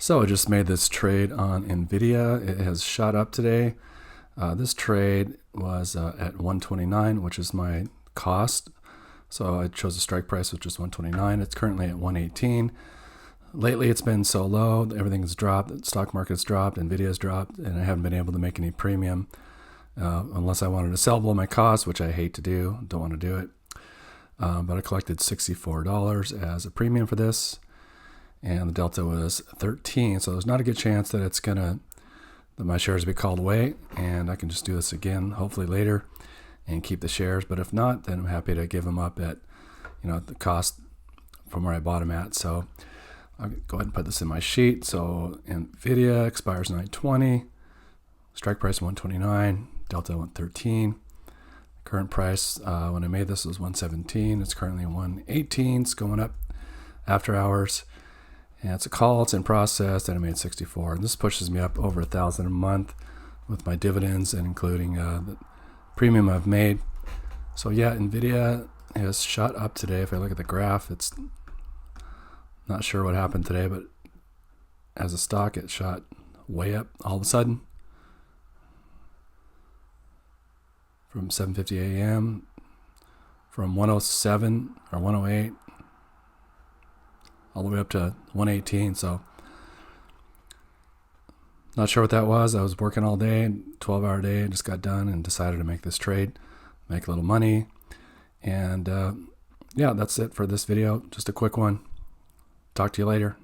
So I just made this trade on NVDA. It has shot up today. This trade was at 129, which is my cost. So I chose a strike price, which is 129. It's currently at 118. Lately, it's been so low. Everything's dropped. The stock market's dropped. NVIDIA's dropped. And I haven't been able to make any premium unless I wanted to sell below my cost, which I hate to do. Don't want to do it. But I collected $64 as a premium for this. And the delta was 13. So there's not a good chance that it's going to, that my shares will be called away. And I can just do this again, hopefully later, and keep the shares. But if not, then I'm happy to give them up at, the cost from where I bought them at. So I'll go ahead and put this in my sheet. So NVIDIA expires 9/20, strike price 129, delta 113. Current price when I made this was 117. It's currently 118. It's going up after hours. And it's a call. It's in process, and I made 64. And this pushes me up over $1,000 a month with my dividends and including the premium I've made. So yeah, NVIDIA has shot up today. If I look at the graph, it's not sure what happened today, but as a stock, it shot way up all of a sudden from 7:50 a.m. from 107 or 108 all the way up to 118. So not sure what that was. I was working all day, 12-hour day. I just got done and decided to make this trade, make a little money. And yeah, that's it for this video. Just a quick one. Talk to you later.